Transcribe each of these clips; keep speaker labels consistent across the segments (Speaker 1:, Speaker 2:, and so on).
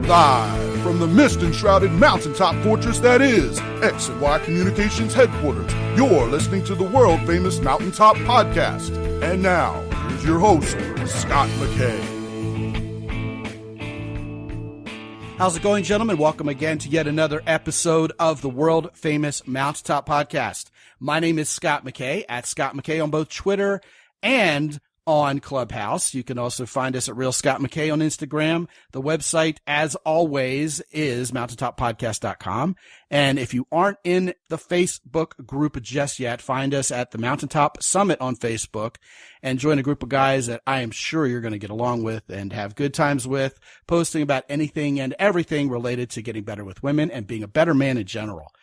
Speaker 1: Live from the mist-enshrouded mountaintop fortress that is X and Y Communications headquarters, you're listening to the world-famous Mountaintop Podcast. And now, here's your host, Scott McKay.
Speaker 2: How's it going, gentlemen? Welcome again to yet another episode of the world-famous Mountaintop Podcast. My name is Scott McKay, at Scott McKay on both Twitter and on Clubhouse. You can also find us at Real Scott McKay on Instagram. The website, as always, is mountaintoppodcast.com. And if you aren't in the Facebook group just yet, find us at the Mountaintop Summit on Facebook and join a group of guys that I am sure you're going to get along with and have good times with, posting about anything and everything related to getting better with women and being a better man in general.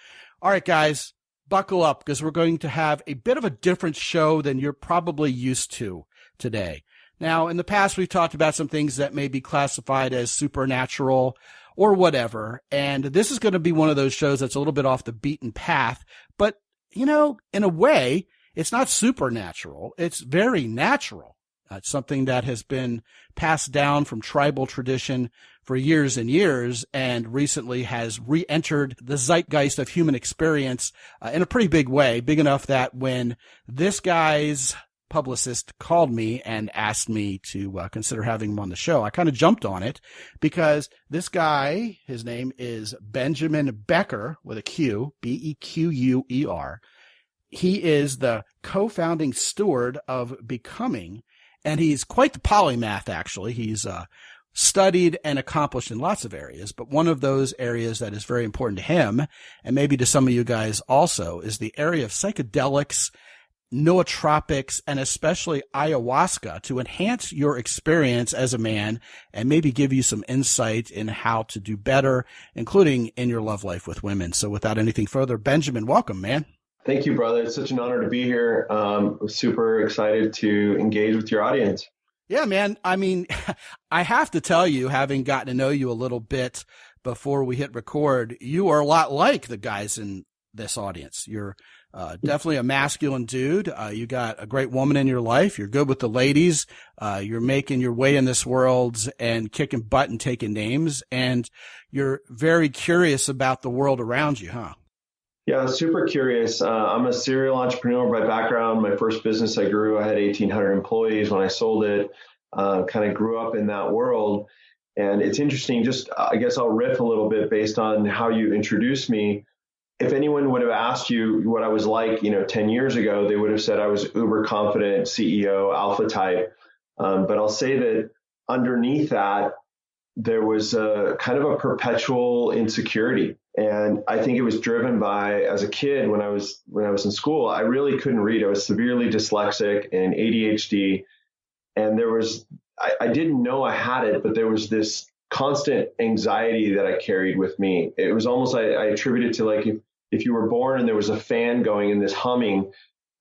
Speaker 2: All right, guys, buckle up because we're going to have a bit of a different show than you're probably used to today. Now, in the past, we've talked about some things that may be classified as supernatural or whatever, and this is going to be one of those shows that's a little bit off the beaten path, but, you know, in a way, it's not supernatural. It's very natural. It's something that has been passed down from tribal tradition for years and years, and recently has re-entered the zeitgeist of human experience in a pretty big way, big enough that when this guy's publicist called me and asked me to consider having him on the show, I kind of jumped on it because this guy, his name is Benjamin Bequer with a Q, B-E-Q-U-E-R. He is the co-founding steward of Becoming, and he's quite the polymath, actually. He's studied and accomplished in lots of areas, but one of those areas that is very important to him, and maybe to some of you guys also, is the area of psychedelics, nootropics, and especially ayahuasca to enhance your experience as a man and maybe give you some insight in how to do better, including in your love life with women. So without anything further, Benjamin, welcome, man.
Speaker 3: Thank you, brother. It's such an honor to be here. Super excited to engage with your audience.
Speaker 2: Yeah, man. I mean, I have to tell you, having gotten to know you a little bit before we hit record, you are a lot like the guys in this audience. You're definitely a masculine dude. You got a great woman in your life. You're good with the ladies. You're making your way in this world and kicking butt and taking names. And you're very curious about the world around you, huh?
Speaker 3: Yeah, super curious. I'm a serial entrepreneur by background. My first business I grew, I had 1,800 employees. When I sold it, kind of grew up in that world. And it's interesting, just I guess I'll riff a little bit based on how you introduced me. If anyone would have asked you what I was like, 10 years ago, they would have said I was uber confident, CEO, alpha type. But I'll say that underneath that, there was a kind of a perpetual insecurity. And I think it was driven by, as a kid, when I was in school, I really couldn't read. I was severely dyslexic and ADHD. And I didn't know I had it, but there was this constant anxiety that I carried with me. It was almost, I attribute it to like, if you were born and there was a fan going and this humming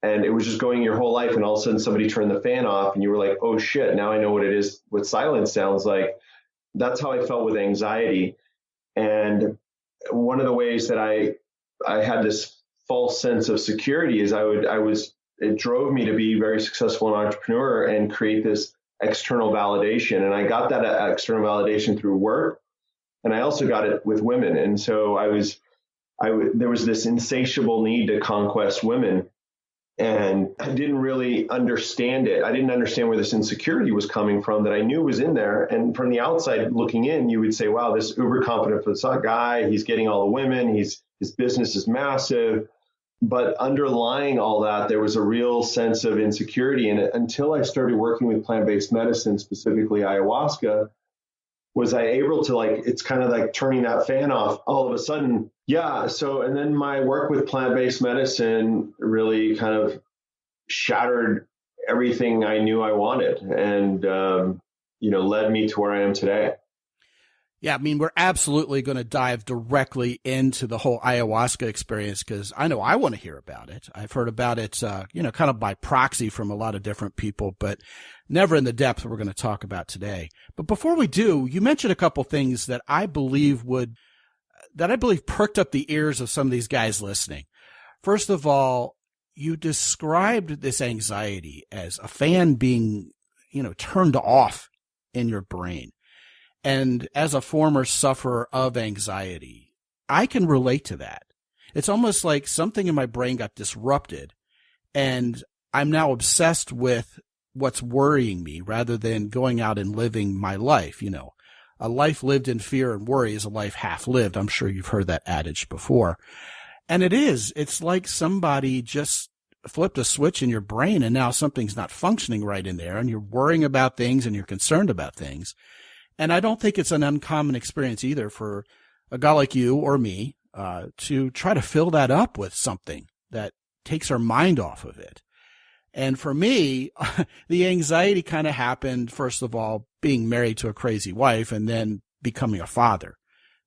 Speaker 3: and it was just going your whole life and all of a sudden somebody turned the fan off and you were like, oh shit, now I know what it is, what silence sounds like. That's how I felt with anxiety. And one of the ways that I had this false sense of security is it drove me to be very successful an entrepreneur and create this external validation. And I got that external validation through work. And I also got it with women. And so there was this insatiable need to conquest women. And I didn't really understand it. I didn't understand where this insecurity was coming from that I knew was in there. And from the outside looking in, you would say, wow, this uber confident facade guy, he's getting all the women, his business is massive. But underlying all that, there was a real sense of insecurity. And until I started working with plant-based medicine, specifically ayahuasca, was I able to it's kind of like turning that fan off all of a sudden. Yeah. So, and then my work with plant-based medicine really kind of shattered everything I knew I wanted and, led me to where I am today.
Speaker 2: Yeah, I mean, we're absolutely going to dive directly into the whole ayahuasca experience because I know I want to hear about it. I've heard about it, kind of by proxy from a lot of different people, but never in the depth we're going to talk about today. But before we do, you mentioned a couple things that I believe perked up the ears of some of these guys listening. First of all, you described this anxiety as a fan being, turned off in your brain. And as a former sufferer of anxiety, I can relate to that. It's almost like something in my brain got disrupted, and I'm now obsessed with what's worrying me rather than going out and living my life. You know, a life lived in fear and worry is a life half lived. I'm sure you've heard that adage before. And it's like somebody just flipped a switch in your brain and now something's not functioning right in there and you're worrying about things and you're concerned about things. And I don't think it's an uncommon experience either for a guy like you or me to try to fill that up with something that takes our mind off of it. And for me, the anxiety kind of happened, first of all, being married to a crazy wife and then becoming a father.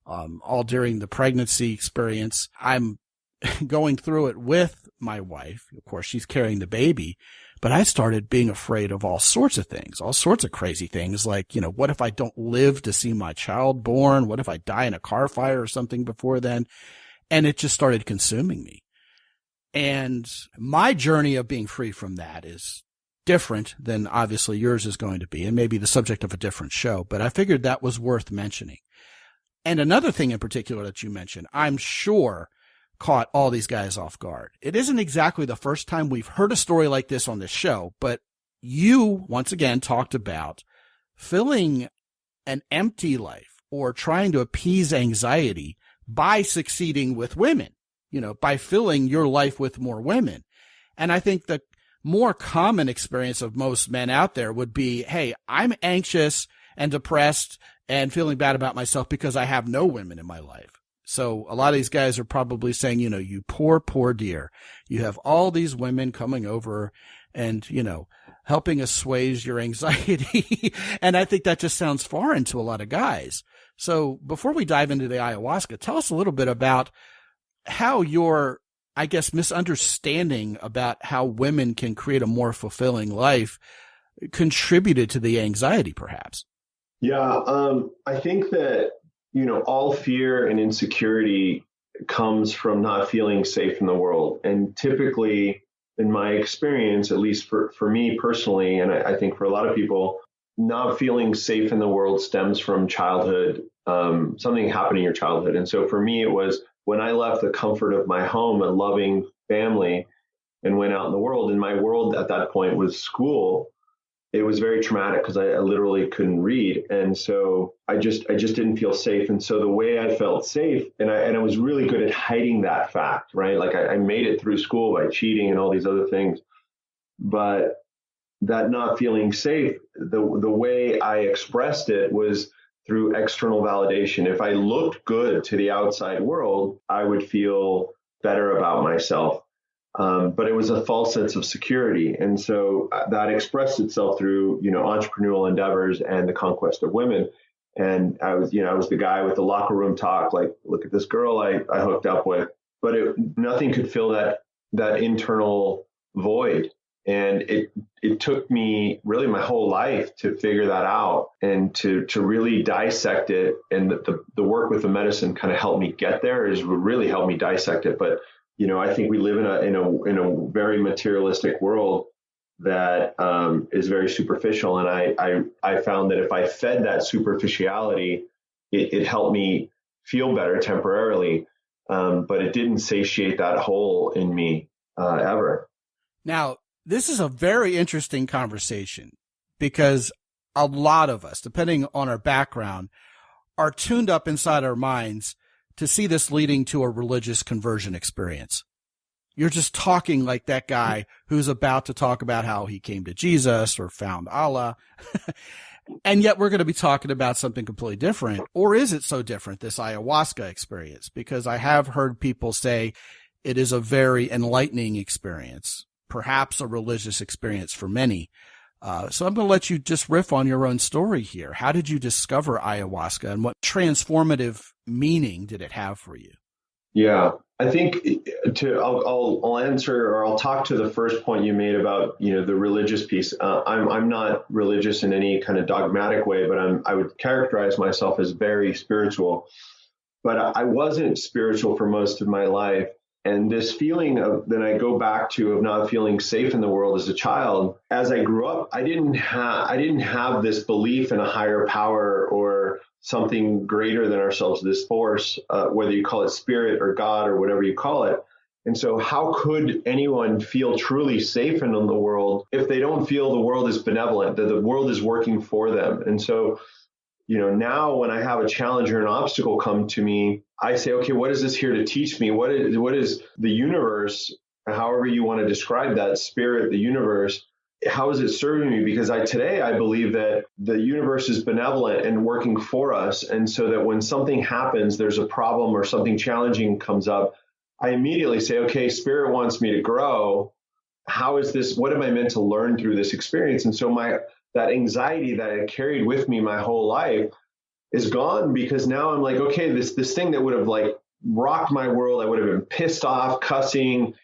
Speaker 2: All during the pregnancy experience, I'm going through it with my wife. Of course, she's carrying the baby, but I started being afraid of all sorts of things, all sorts of crazy things like, you know, what if I don't live to see my child born? What if I die in a car fire or something before then? And it just started consuming me. And my journey of being free from that is different than obviously yours is going to be, and maybe the subject of a different show, but I figured that was worth mentioning. And another thing in particular that you mentioned, I'm sure caught all these guys off guard. It isn't exactly the first time we've heard a story like this on this show, but you once again talked about filling an empty life or trying to appease anxiety by succeeding with women, you know, by filling your life with more women. And I think the more common experience of most men out there would be, hey, I'm anxious and depressed and feeling bad about myself because I have no women in my life. So a lot of these guys are probably saying, you know, you poor, poor dear, you have all these women coming over and, you know, helping assuage your anxiety. And I think that just sounds foreign to a lot of guys. So before we dive into the ayahuasca, tell us a little bit about how your, I guess, misunderstanding about how women can create a more fulfilling life contributed to the anxiety, perhaps.
Speaker 3: Yeah, I think that, you know, all fear and insecurity comes from not feeling safe in the world. And typically, in my experience, at least for me personally, and I think for a lot of people, not feeling safe in the world stems from childhood, something happened in your childhood. And so for me, it was when I left the comfort of my home, a loving family, and went out in the world. And my world at that point was school. It was very traumatic because I literally couldn't read. And so I just didn't feel safe. And so the way I felt safe, and I was really good at hiding that fact, right? Like I made it through school by cheating and all these other things. But that not feeling safe, the way I expressed it was through external validation. If I looked good to the outside world, I would feel better about myself. But it was a false sense of security. And so that expressed itself through, you know, entrepreneurial endeavors and the conquest of women. And I was the guy with the locker room talk, like, look at this girl I hooked up with, but nothing could fill that internal void. And it took me really my whole life to figure that out and to really dissect it. And the work with the medicine kind of helped me get there, really helped me dissect it. But you know, I think we live in a very materialistic world that is very superficial, and I found that if I fed that superficiality, it helped me feel better temporarily, but it didn't satiate that hole in me ever.
Speaker 2: Now, this is a very interesting conversation because a lot of us, depending on our background, are tuned up inside our minds to see this leading to a religious conversion experience. You're just talking like that guy who's about to talk about how he came to Jesus or found Allah. And yet we're going to be talking about something completely different. Or is it so different, this ayahuasca experience? Because I have heard people say it is a very enlightening experience, perhaps a religious experience for many. So I'm going to let you just riff on your own story here. How did you discover ayahuasca and what transformative meaning did it have for you?
Speaker 3: Yeah, I think I'll answer, or I'll talk to the first point you made about, you know, the religious piece. I'm not religious in any kind of dogmatic way, but I would characterize myself as very spiritual. But I wasn't spiritual for most of my life And this feeling of, then I go back to, of not feeling safe in the world as a child. As I grew up, I didn't have this belief in a higher power or something greater than ourselves, this force, whether you call it spirit or God or whatever you call it. And so how could anyone feel truly safe in the world if they don't feel the world is benevolent, that the world is working for them? And so, now when I have a challenge or an obstacle come to me, I say, okay, what is this here to teach me? What is the universe, however you want to describe that, spirit, the universe, how is it serving me? Because today I believe that the universe is benevolent and working for us. And so that when something happens, there's a problem or something challenging comes up, I immediately say, okay, spirit wants me to grow. How is this? What am I meant to learn through this experience? And so that anxiety that I carried with me my whole life is gone, because now I'm like, okay, this thing that would have like rocked my world, I would have been pissed off, cussing,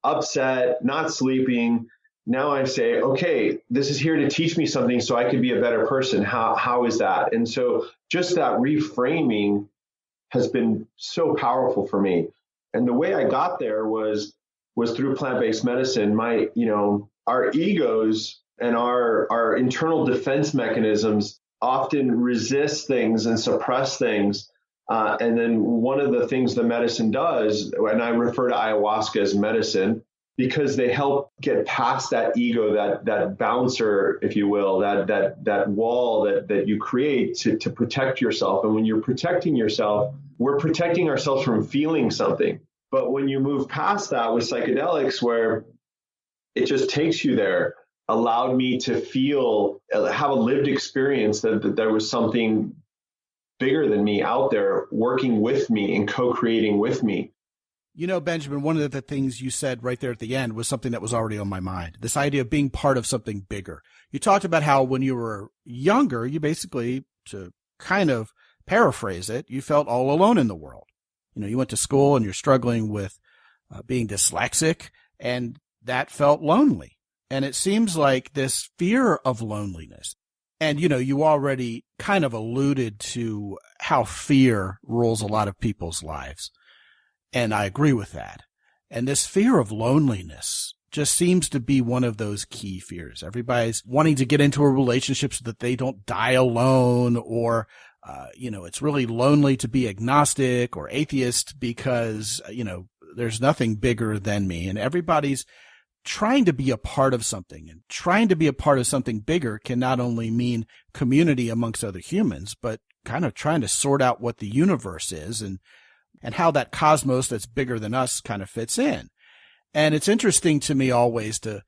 Speaker 3: upset, not sleeping. Now I say, okay, this is here to teach me something so I could be a better person. How is that? And so just that reframing has been so powerful for me. And the way I got there was through plant-based medicine. Our egos and our internal defense mechanisms often resist things and suppress things. And then one of the things the medicine does, and I refer to ayahuasca as medicine, because they help get past that ego, that bouncer, if you will, that wall that you create to protect yourself. And when you're protecting yourself, we're protecting ourselves from feeling something. But when you move past that with psychedelics, where it just takes you there, allowed me to have a lived experience that there was something bigger than me out there working with me and co-creating with me.
Speaker 2: Benjamin, one of the things you said right there at the end was something that was already on my mind, this idea of being part of something bigger. You talked about how when you were younger, you basically, to kind of paraphrase it, you felt all alone in the world. You went to school and you're struggling with being dyslexic, and that felt lonely. And it seems like this fear of loneliness. And, you already kind of alluded to how fear rules a lot of people's lives. And I agree with that. And this fear of loneliness just seems to be one of those key fears. Everybody's wanting to get into a relationship so that they don't die alone, or, it's really lonely to be agnostic or atheist because, there's nothing bigger than me. And everybody's trying to be a part of something, and trying to be a part of something bigger can not only mean community amongst other humans, but kind of trying to sort out what the universe is and how that cosmos that's bigger than us kind of fits in. And it's interesting to me always to,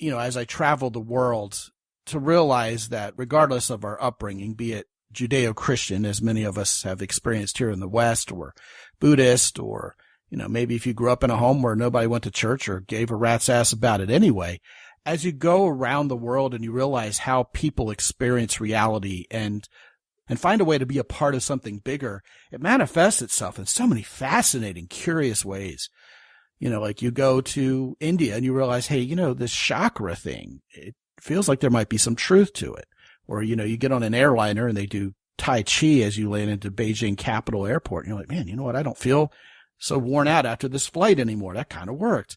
Speaker 2: as I travel the world, to realize that regardless of our upbringing, be it Judeo-Christian, as many of us have experienced here in the West, or Buddhist, or maybe if you grew up in a home where nobody went to church or gave a rat's ass about it anyway, as you go around the world and you realize how people experience reality and find a way to be a part of something bigger, it manifests itself in so many fascinating, curious ways. Like you go to India and you realize, hey, this chakra thing, it feels like there might be some truth to it. Or, you get on an airliner and they do Tai Chi as you land into Beijing Capital Airport. And you're like, man, you know what? I don't feel so worn out after this flight anymore. That kind of worked.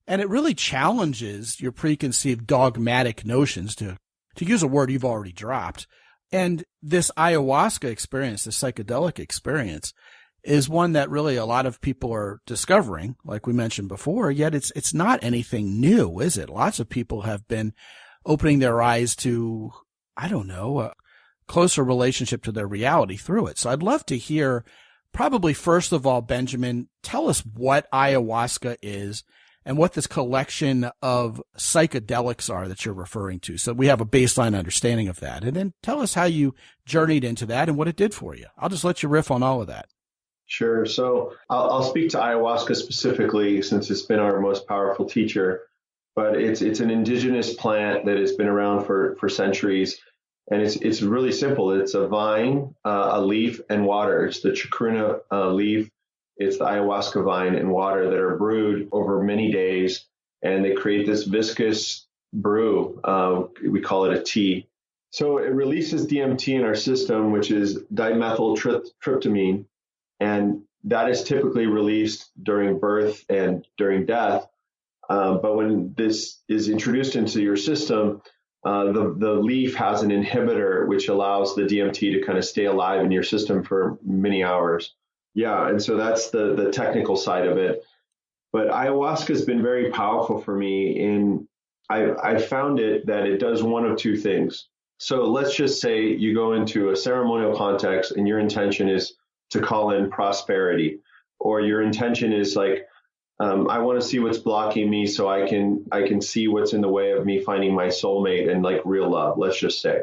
Speaker 2: And it really challenges your preconceived dogmatic notions, to use a word you've already dropped. And this ayahuasca experience, this psychedelic experience, is one that really a lot of people are discovering, like we mentioned before, yet it's not anything new, is it? Lots of people have been opening their eyes to, a closer relationship to their reality through it. So I'd love to hear, probably first of all, Benjamin, tell us what ayahuasca is and what this collection of psychedelics are that you're referring to, so we have a baseline understanding of that. And then tell us how you journeyed into that and what it did for you. I'll just let you riff on all of that.
Speaker 3: Sure. So I'll speak to ayahuasca specifically, since it's been our most powerful teacher. But it's an indigenous plant that has been around for centuries. And it's really simple. It's a vine, a leaf, and water. It's the chacruna leaf. It's the ayahuasca vine and water that are brewed over many days. And they create this viscous brew. We call it a tea. So it releases DMT in our system, which is dimethyltryptamine. And that is typically released during birth and during death. But when this is introduced into your system, the leaf has an inhibitor which allows the DMT to kind of stay alive in your system for many hours. Yeah, and so that's the technical side of it. But ayahuasca has been very powerful for me. I found that it does one of two things. So let's just say you go into a ceremonial context and your intention is to call in prosperity, or your intention is like, I want to see what's blocking me so I can see what's in the way of me finding my soulmate and like real love, let's just say.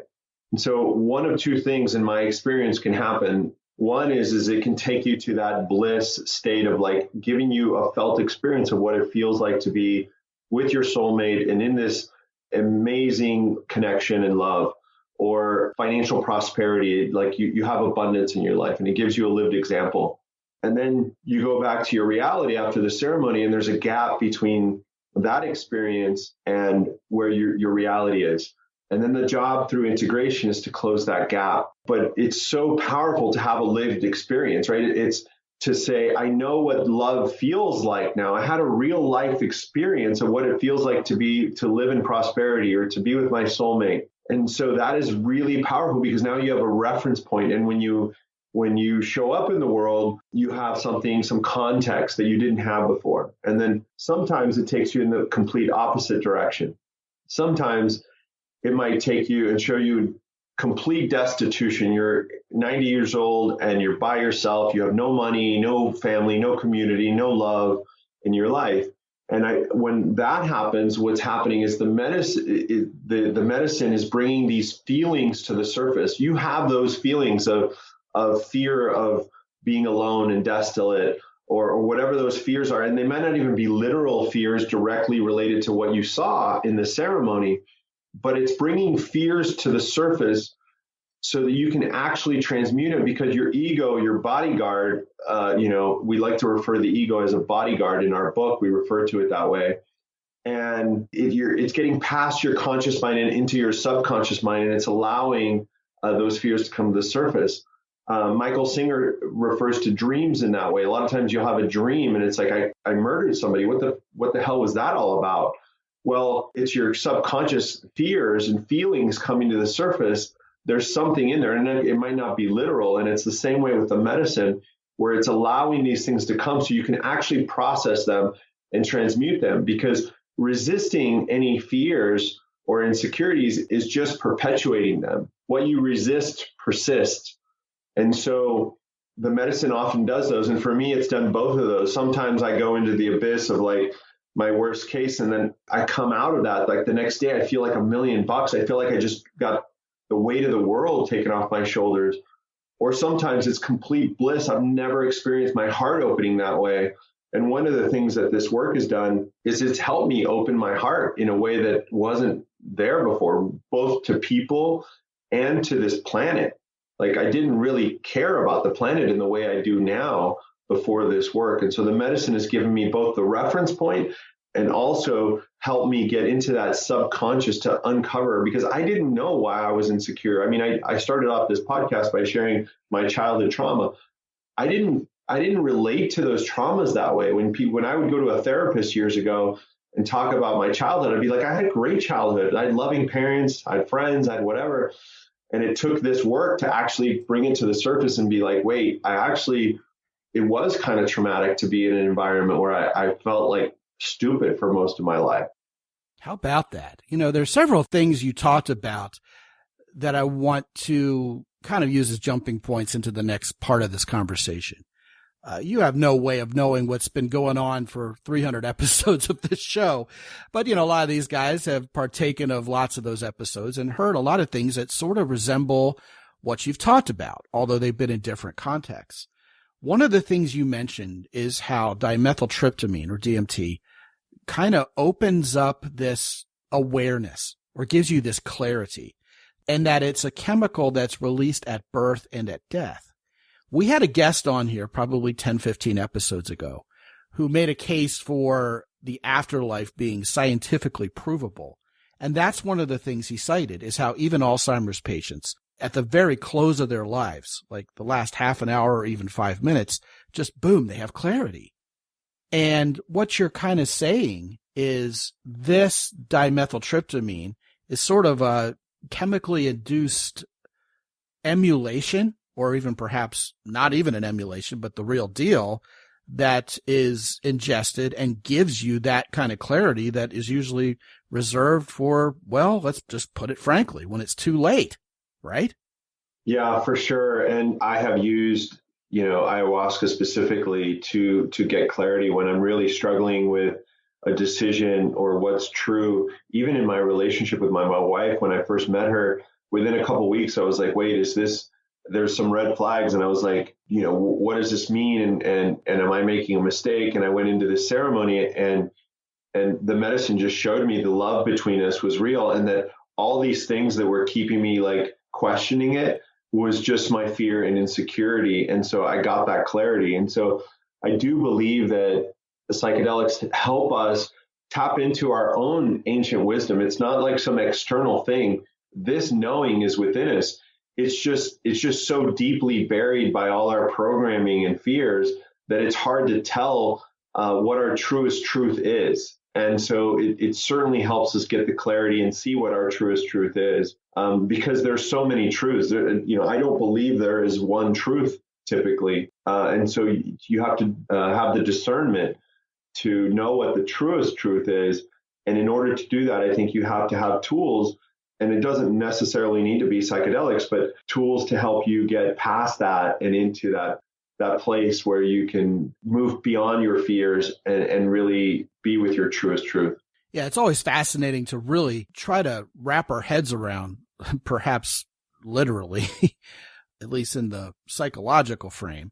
Speaker 3: And so one of two things in my experience can happen. One is it can take you to that bliss state of like giving you a felt experience of what it feels like to be with your soulmate and in this amazing connection and love, or financial prosperity, like you have abundance in your life, and it gives you a lived example. And then you go back to your reality after the ceremony, and there's a gap between that experience and where your reality is. And then the job through integration is to close that gap. But it's so powerful to have a lived experience, right? It's to say, I know what love feels like now. I had a real life experience of what it feels like to live in prosperity or to be with my soulmate. And so that is really powerful because now you have a reference point. And when you show up in the world, you have some context that you didn't have before. And then sometimes it takes you in the complete opposite direction. Sometimes it might take you and show you complete destitution. You're 90 years old and you're by yourself. You have no money, no family, no community, no love in your life. And when that happens, what's happening is the medicine is bringing these feelings to the surface. You have those feelings of fear of being alone and desolate, or whatever those fears are. And they might not even be literal fears directly related to what you saw in the ceremony, but it's bringing fears to the surface so that you can actually transmute it, because your ego, your bodyguard, we like to refer to the ego as a bodyguard in our book. We refer to it that way. And it's getting past your conscious mind and into your subconscious mind, and it's allowing those fears to come to the surface. Michael Singer refers to dreams in that way. A lot of times you'll have a dream and it's like, I murdered somebody. What the hell was that all about? Well, it's your subconscious fears and feelings coming to the surface. There's something in there, and it might not be literal. And it's the same way with the medicine, where it's allowing these things to come so you can actually process them and transmute them, because resisting any fears or insecurities is just perpetuating them. What you resist persists. And so the medicine often does those. And for me, it's done both of those. Sometimes I go into the abyss of like my worst case, and then I come out of that. Like the next day, I feel like $1 million. I feel like I just got the weight of the world taken off my shoulders. Or sometimes it's complete bliss. I've never experienced my heart opening that way. And one of the things that this work has done is it's helped me open my heart in a way that wasn't there before, both to people and to this planet. Like I didn't really care about the planet in the way I do now before this work. And so the medicine has given me both the reference point and also helped me get into that subconscious to uncover, because I didn't know why I was insecure. I mean, I started off this podcast by sharing my childhood trauma. I didn't relate to those traumas that way. When I would go to a therapist years ago and talk about my childhood, I'd be like, I had a great childhood. I had loving parents, I had friends, I had whatever. And it took this work to actually bring it to the surface and be like, wait, it was kind of traumatic to be in an environment where I felt like stupid for most of my life.
Speaker 2: How about that? There's several things you talked about that I want to kind of use as jumping points into the next part of this conversation. You have no way of knowing what's been going on for 300 episodes of this show. But, a lot of these guys have partaken of lots of those episodes and heard a lot of things that sort of resemble what you've talked about, although they've been in different contexts. One of the things you mentioned is how dimethyltryptamine, or DMT, kind of opens up this awareness or gives you this clarity, and that it's a chemical that's released at birth and at death. We had a guest on here probably 10, 15 episodes ago who made a case for the afterlife being scientifically provable. And that's one of the things he cited, is how even Alzheimer's patients at the very close of their lives, like the last half an hour or even 5 minutes, just boom, they have clarity. And what you're kind of saying is this dimethyltryptamine is sort of a chemically induced emulation, or even perhaps not even an emulation, but the real deal that is ingested and gives you that kind of clarity that is usually reserved for, well, let's just put it frankly, when it's too late, right?
Speaker 3: Yeah, for sure. And I have used, ayahuasca specifically to get clarity when I'm really struggling with a decision or what's true. Even in my relationship with my wife, when I first met her, within a couple of weeks, I was like, wait, there's some red flags. And I was like, what does this mean? And am I making a mistake? And I went into this ceremony, and the medicine just showed me the love between us was real. And that all these things that were keeping me like questioning it was just my fear and insecurity. And so I got that clarity. And so I do believe that the psychedelics help us tap into our own ancient wisdom. It's not like some external thing. This knowing is within us. It's just so deeply buried by all our programming and fears that it's hard to tell what our truest truth is. And so it certainly helps us get the clarity and see what our truest truth is, because there's so many truths. I don't believe there is one truth typically. And so you have to have the discernment to know what the truest truth is. And in order to do that, I think you have to have tools. And it doesn't necessarily need to be psychedelics, but tools to help you get past that and into that place where you can move beyond your fears and really be with your truest truth.
Speaker 2: Yeah, it's always fascinating to really try to wrap our heads around, perhaps literally, at least in the psychological frame,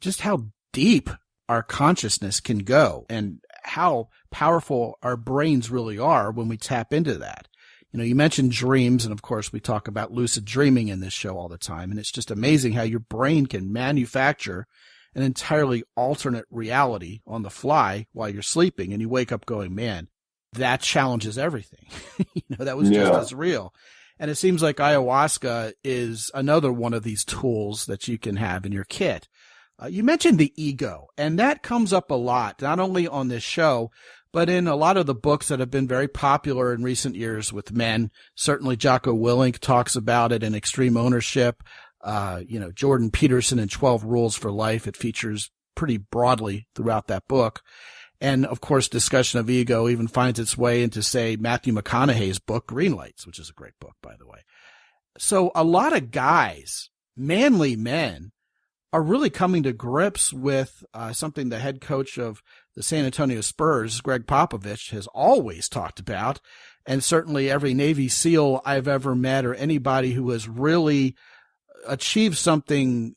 Speaker 2: just how deep our consciousness can go and how powerful our brains really are when we tap into that. You mentioned dreams, and of course we talk about lucid dreaming in this show all the time, and it's just amazing how your brain can manufacture an entirely alternate reality on the fly while you're sleeping, and you wake up going, man, that challenges everything. That was just as real. And it seems like ayahuasca is another one of these tools that you can have in your kit. You mentioned the ego, and that comes up a lot, not only on this show, but in a lot of the books that have been very popular in recent years with men. Certainly Jocko Willink talks about it in Extreme Ownership. Jordan Peterson in 12 Rules for Life. It features pretty broadly throughout that book. And of course, discussion of ego even finds its way into, say, Matthew McConaughey's book, Green Lights, which is a great book, by the way. So a lot of guys, manly men, are really coming to grips with something the head coach of the San Antonio Spurs, Greg Popovich, has always talked about. And certainly every Navy SEAL I've ever met, or anybody who has really achieved something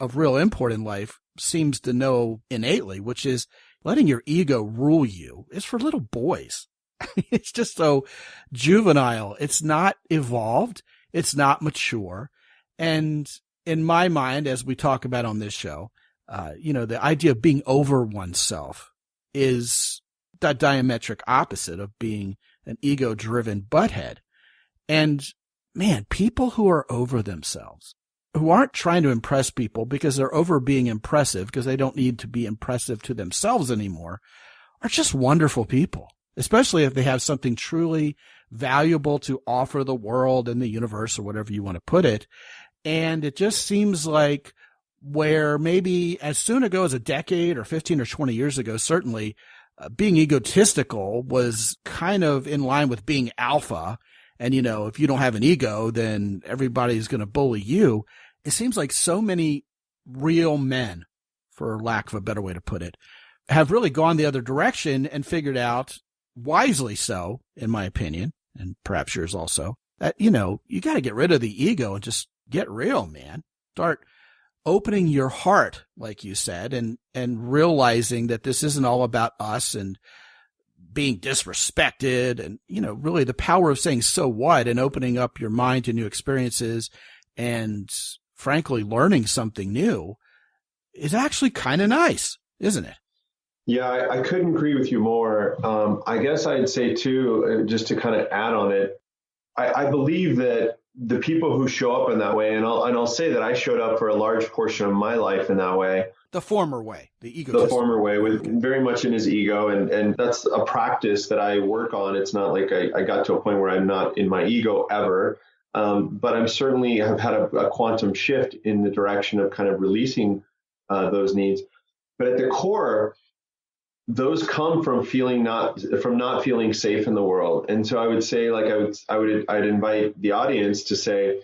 Speaker 2: of real import in life, seems to know innately, which is letting your ego rule you is for little boys. It's just so juvenile. It's not evolved. It's not mature. And in my mind, as we talk about on this show, the idea of being over oneself is the diametric opposite of being an ego-driven butthead. And man, people who are over themselves, who aren't trying to impress people because they're over being impressive because they don't need to be impressive to themselves anymore, are just wonderful people, especially if they have something truly valuable to offer the world and the universe, or whatever you want to put it. And it just seems like where maybe as soon ago as a decade or 15 or 20 years ago, certainly being egotistical was kind of in line with being alpha. And, if you don't have an ego, then everybody's going to bully you. It seems like so many real men, for lack of a better way to put it, have really gone the other direction and figured out, wisely so, in my opinion, and perhaps yours also, that, you got to get rid of the ego and just get real, man. Start opening your heart, like you said, and realizing that this isn't all about us and being disrespected, and, really the power of saying so what and opening up your mind to new experiences and frankly learning something new is actually kind of nice, isn't it?
Speaker 3: Yeah, I couldn't agree with you more. I guess I'd say too, just to kind of add on it, I believe that the people who show up in that way, and I'll say that I showed up for a large portion of my life in that way.
Speaker 2: The former way, the
Speaker 3: former way, with very much in his ego. And that's a practice that I work on. It's not like I got to a point where I'm not in my ego ever. But I'm certainly have had a quantum shift in the direction of kind of releasing those needs. But at the core, those come from not feeling safe in the world. And so I would say, like, I'd invite the audience to say,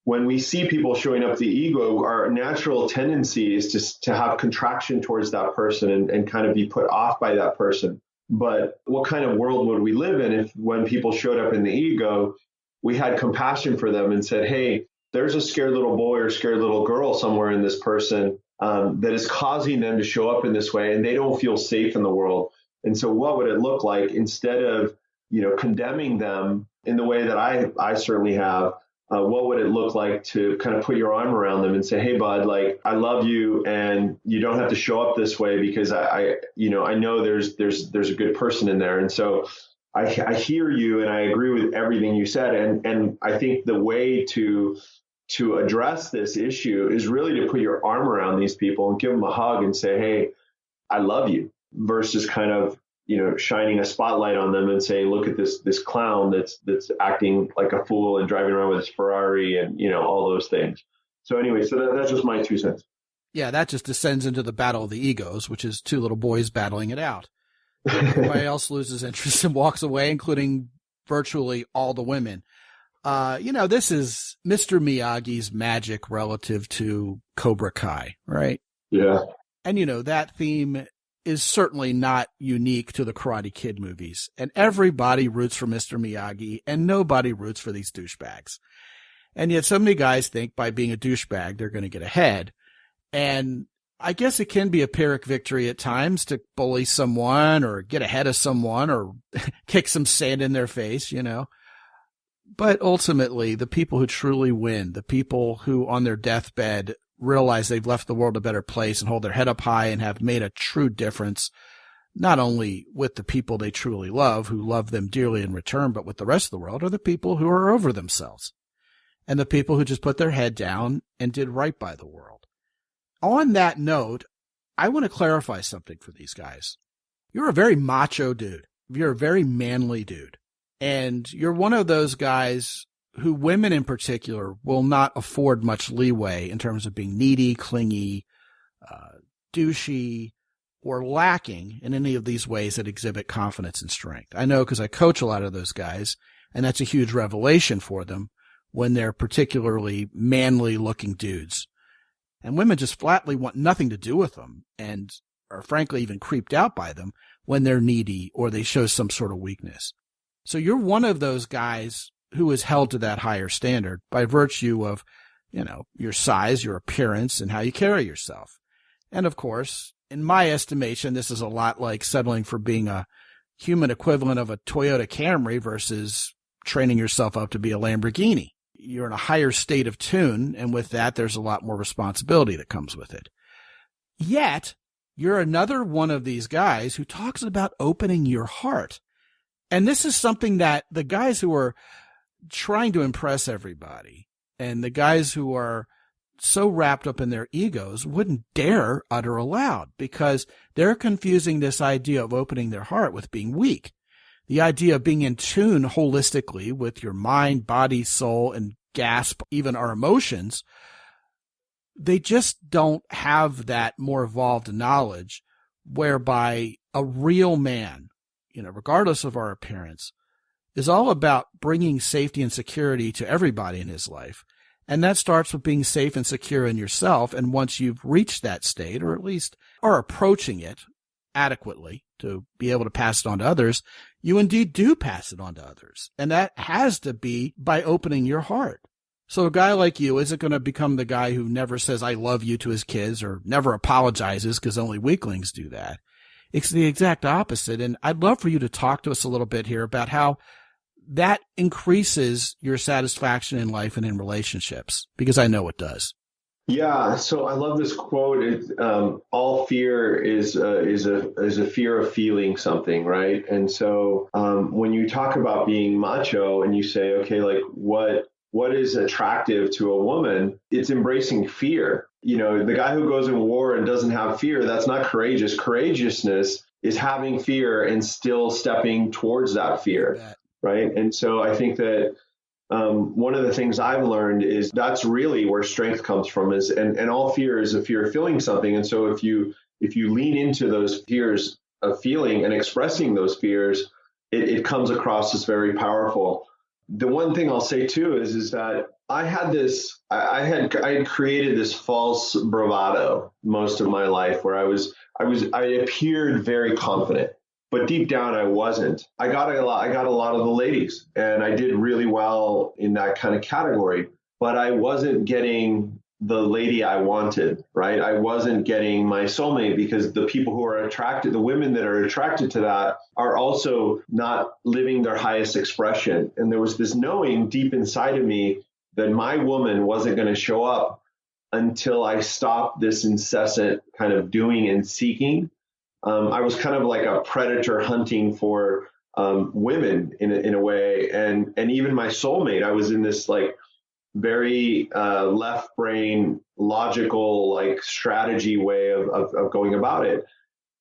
Speaker 3: when we see people showing up the ego, our natural tendency is to have contraction towards that person and kind of be put off by that person. But what kind of world would we live in if, when people showed up in the ego, we had compassion for them and said, hey, there's a scared little boy or scared little girl somewhere in this person that is causing them to show up in this way, and they don't feel safe in the world. And so what would it look like, instead of, condemning them in the way that I certainly have, what would it look like to kind of put your arm around them and say, hey, bud, like, I love you, and you don't have to show up this way, because I know there's a good person in there. And so I hear you, and I agree with everything you said. And I think the way to address this issue is really to put your arm around these people and give them a hug and say, hey, I love you, versus kind of, shining a spotlight on them and saying, look at this clown that's acting like a fool and driving around with his Ferrari and, all those things. So anyway, that's just my 2 cents.
Speaker 2: Yeah, that just descends into the battle of the egos, which is 2 little boys battling it out. Everybody else loses interest and walks away, including virtually all the women. This is Mr. Miyagi's magic relative to Cobra Kai, right?
Speaker 3: Yeah.
Speaker 2: And, that theme is certainly not unique to the Karate Kid movies. And everybody roots for Mr. Miyagi, and nobody roots for these douchebags. And yet so many guys think by being a douchebag, they're going to get ahead. And I guess it can be a Pyrrhic victory at times to bully someone or get ahead of someone or kick some sand in their face, But ultimately, the people who truly win, the people who on their deathbed realize they've left the world a better place and hold their head up high and have made a true difference, not only with the people they truly love, who love them dearly in return, but with the rest of the world, are the people who are over themselves and the people who just put their head down and did right by the world. On that note, I want to clarify something for these guys. You're a very macho dude. You're a very manly dude. And you're one of those guys who women in particular will not afford much leeway in terms of being needy, clingy, douchey, or lacking in any of these ways that exhibit confidence and strength. I know because I coach a lot of those guys, and that's a huge revelation for them when they're particularly manly looking dudes. And women just flatly want nothing to do with them and are frankly even creeped out by them when they're needy or they show some sort of weakness. So you're one of those guys who is held to that higher standard by virtue of, your size, your appearance, and how you carry yourself. And of course, in my estimation, this is a lot like settling for being a human equivalent of a Toyota Camry versus training yourself up to be a Lamborghini. You're in a higher state of tune, and with that, there's a lot more responsibility that comes with it. Yet, you're another one of these guys who talks about opening your heart. And this is something that the guys who are trying to impress everybody and the guys who are so wrapped up in their egos wouldn't dare utter aloud, because they're confusing this idea of opening their heart with being weak. The idea of being in tune holistically with your mind, body, soul, and gasp, even our emotions. They just don't have that more evolved knowledge whereby a real man, regardless of our appearance, is all about bringing safety and security to everybody in his life. And that starts with being safe and secure in yourself. And once you've reached that state, or at least are approaching it adequately to be able to pass it on to others, you indeed do pass it on to others. And that has to be by opening your heart. So a guy like you isn't going to become the guy who never says I love you to his kids or never apologizes, because only weaklings do that. It's the exact opposite. And I'd love for you to talk to us a little bit here about how that increases your satisfaction in life and in relationships, because I know it does.
Speaker 3: Yeah, so I love this quote. All fear is a fear of feeling something, right? And so when you talk about being macho and you say, okay, like what is attractive to a woman? It's embracing fear. You know, the guy who goes in war and doesn't have fear, that's not courageous. Courageousness is having fear and still stepping towards that fear, right? And so I think that one of the things I've learned is that's really where strength comes from is, and all fear is a fear of feeling something. And so if you lean into those fears of feeling and expressing those fears, it comes across as very powerful. The one thing I'll say too is that I had created this false bravado most of my life where I appeared very confident. But deep down, I wasn't. I got a lot of the ladies, and I did really well in that kind of category. But I wasn't getting the lady I wanted, right? I wasn't getting my soulmate because the people who are attracted, the women that are attracted to that, are also not living their highest expression. And there was this knowing deep inside of me that my woman wasn't going to show up until I stopped this incessant kind of doing and seeking. I was kind of like a predator hunting for women in a way, and even my soulmate. I was in this like very left brain logical like strategy way of going about it.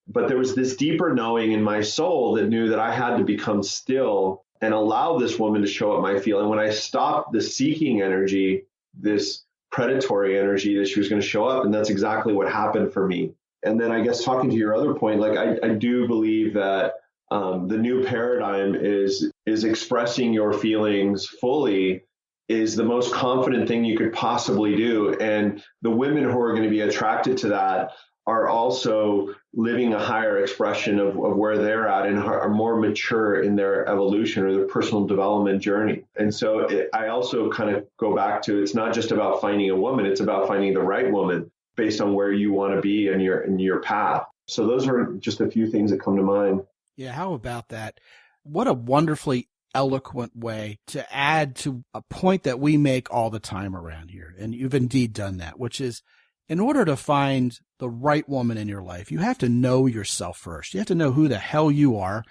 Speaker 3: But there was this deeper knowing in my soul that knew that I had to become still and allow this woman to show up my field. And when I stopped the seeking energy, this predatory energy, that she was going to show up, and that's exactly what happened for me. And then I guess talking to your other point, like I do believe that the new paradigm is expressing your feelings fully is the most confident thing you could possibly do. And the women who are going to be attracted to that are also living a higher expression of where they're at and are more mature in their evolution or their personal development journey. And so I also kind of go back to, it's not just about finding a woman, it's about finding the right woman based on where you want to be in your path. So those are just a few things that come to mind.
Speaker 2: Yeah, how about that? What a wonderfully eloquent way to add to a point that we make all the time around here. And you've indeed done that, which is in order to find the right woman in your life, you have to know yourself first. You have to know who the hell you are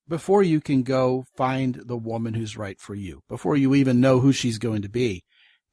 Speaker 2: before you can go find the woman who's right for you, before you even know who she's going to be.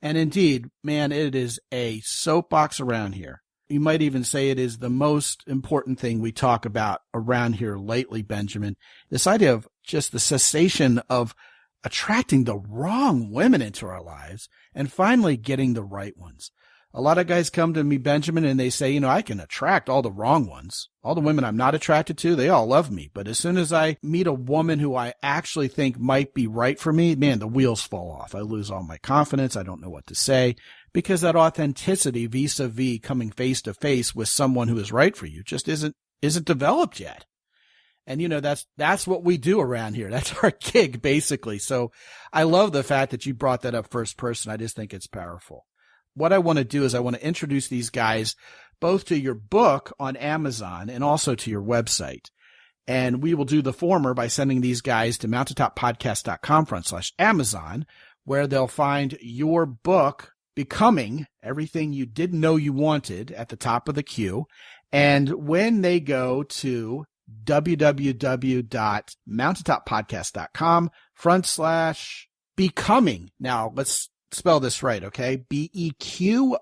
Speaker 2: And indeed, man, it is a soapbox around here. You might even say it is the most important thing we talk about around here lately, Benjamin. This idea of just the cessation of attracting the wrong women into our lives and finally getting the right ones. A lot of guys come to me, Benjamin, and they say, I can attract all the wrong ones. All the women I'm not attracted to, they all love me. But as soon as I meet a woman who I actually think might be right for me, man, the wheels fall off. I lose all my confidence. I don't know what to say because that authenticity vis-a-vis coming face to face with someone who is right for you just isn't developed yet. And, that's what we do around here. That's our gig, basically. So I love the fact that you brought that up first person. I just think it's powerful. What I want to do is I want to introduce these guys both to your book on Amazon and also to your website. And we will do the former by sending these guys to mountaintoppodcast.com/Amazon, where they'll find your book, Becoming Everything You Didn't Know You Wanted, at the top of the queue. And when they go to www.mountaintoppodcast.com/becoming. Now let's spell this right, okay? BEQOMING,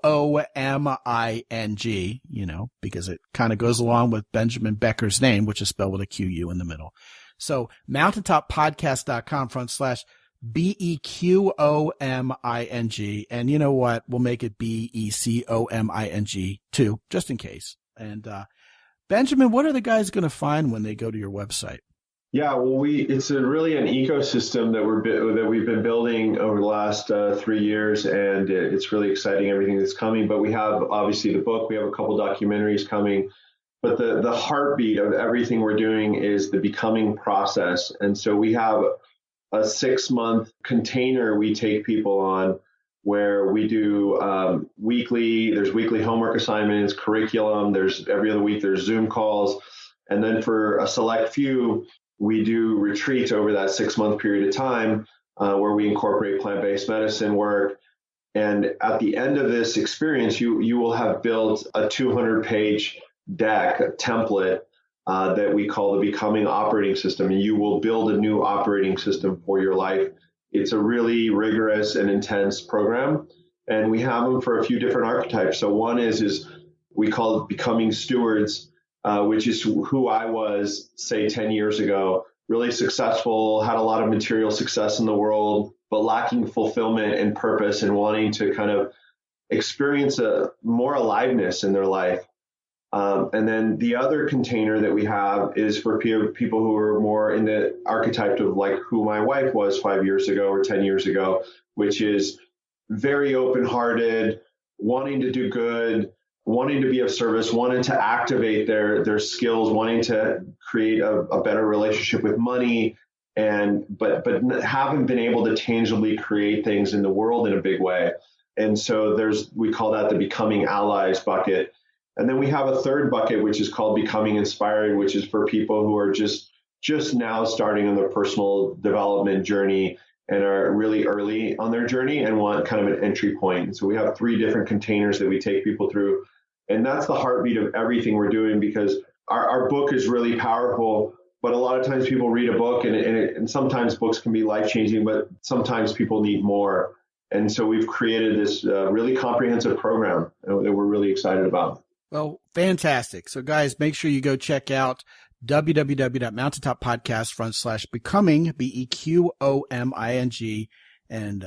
Speaker 2: because it kind of goes along with Benjamin Becker's name, which is spelled with a QU in the middle. So mountaintoppodcast.com/BEQOMING. And you know what? We'll make it BECOMING too, just in case. And, Benjamin, what are the guys going to find when they go to your website?
Speaker 3: Yeah, well, it's really an ecosystem that we've been building over the last 3 years, and it's really exciting, everything that's coming. But we have obviously the book, we have a couple documentaries coming, but the heartbeat of everything we're doing is the becoming process. And so we have a 6-month container we take people on where we do there's weekly homework assignments, curriculum, there's every other week, there's Zoom calls. And then for a select few, we do retreats over that 6-month period of time where we incorporate plant-based medicine work. And at the end of this experience, you will have built a 200-page deck, a template that we call the Becoming Operating System. And you will build a new operating system for your life. It's a really rigorous and intense program. And we have them for a few different archetypes. So one is we call it Becoming Stewards, which is who I was, say, 10 years ago. Really successful, had a lot of material success in the world, but lacking fulfillment and purpose and wanting to kind of experience a more aliveness in their life. And then the other container that we have is for people who are more in the archetype of like who my wife was 5 years ago or 10 years ago, which is very open-hearted, wanting to do good, wanting to be of service, wanting to activate their skills, wanting to create a better relationship with money, but haven't been able to tangibly create things in the world in a big way. And so we call that the Becoming Allies bucket. And then we have a third bucket, which is called Becoming Inspired, which is for people who are just now starting on their personal development journey and are really early on their journey and want kind of an entry point. So we have 3 different containers that we take people through. And that's the heartbeat of everything we're doing, because our book is really powerful, but a lot of times people read a book and sometimes books can be life-changing, but sometimes people need more. And so we've created this really comprehensive program that we're really excited about.
Speaker 2: Well, fantastic. So guys, make sure you go check out www.mountaintoppodcast.com/becoming, BEQOMING, and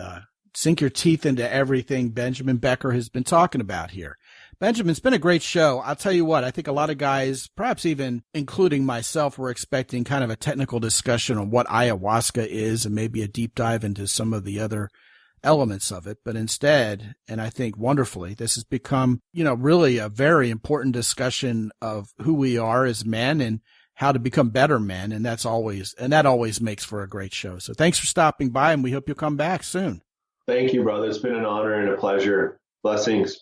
Speaker 2: sink your teeth into everything Benjamin Bequer has been talking about here. Benjamin, it's been a great show. I'll tell you what, I think a lot of guys, perhaps even including myself, were expecting kind of a technical discussion on what ayahuasca is and maybe a deep dive into some of the other elements of it. But instead, and I think wonderfully, this has become, really a very important discussion of who we are as men and how to become better men. And that always makes for a great show. So thanks for stopping by, and we hope you'll come back soon.
Speaker 3: Thank you, brother. It's been an honor and a pleasure. Blessings.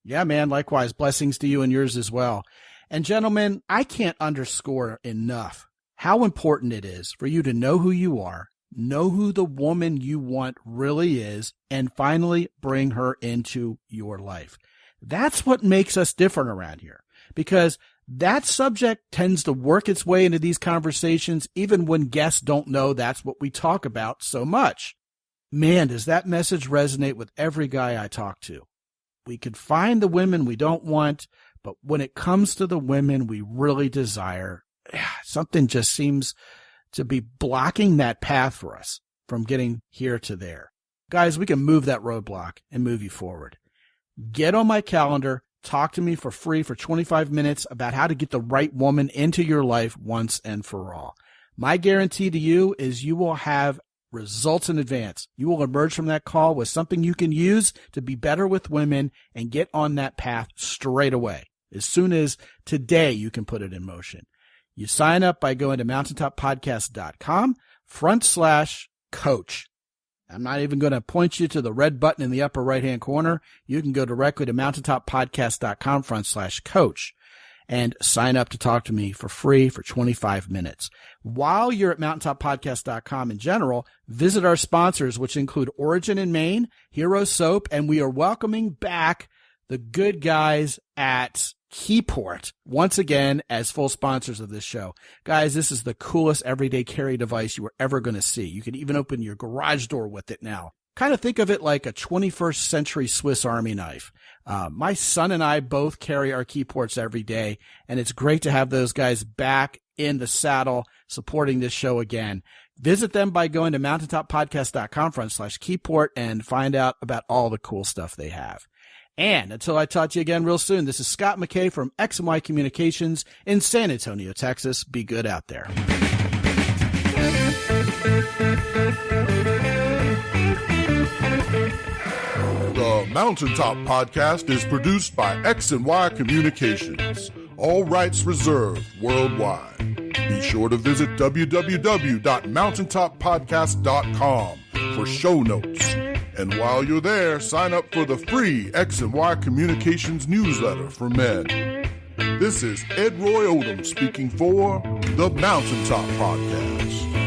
Speaker 2: Yeah, man. Likewise. Blessings to you and yours as well. And gentlemen, I can't underscore enough how important it is for you to know who you are, know who the woman you want really is, and finally bring her into your life. That's what makes us different around here, because that subject tends to work its way into these conversations, even when guests don't know that's what we talk about so much. Man, does that message resonate with every guy I talk to. We could find the women we don't want, but when it comes to the women we really desire, something just seems to be blocking that path for us from getting here to there. Guys, we can move that roadblock and move you forward. Get on my calendar, talk to me for free for 25 minutes about how to get the right woman into your life once and for all. My guarantee to you is you will have results in advance. You will emerge from that call with something you can use to be better with women and get on that path straight away. As soon as today, you can put it in motion. You sign up by going to mountaintoppodcast.com/coach. I'm not even going to point you to the red button in the upper right-hand corner. You can go directly to mountaintoppodcast.com/coach and sign up to talk to me for free for 25 minutes. While you're at mountaintoppodcast.com in general, visit our sponsors, which include Origin in Maine, Hero Soap, and we are welcoming back the good guys at Keyport once again as full sponsors of this show. Guys, this is the coolest everyday carry device you are ever going to see. You can even open your garage door with it now. Kind of think of it like a 21st century Swiss Army knife. My son and I both carry our Keyports every day, and it's great to have those guys back in the saddle supporting this show again. Visit them by going to mountaintoppodcast.com/Keyport and find out about all the cool stuff they have. And until I talk to you again real soon, this is Scott McKay from X&Y Communications in San Antonio, Texas. Be good out there.
Speaker 1: The Mountaintop Podcast is produced by X&Y Communications. All rights reserved worldwide. Be sure to visit www.mountaintoppodcast.com for show notes. And while you're there, sign up for the free X&Y Communications newsletter for men. This is Ed Roy Odom speaking for the Mountaintop Podcast.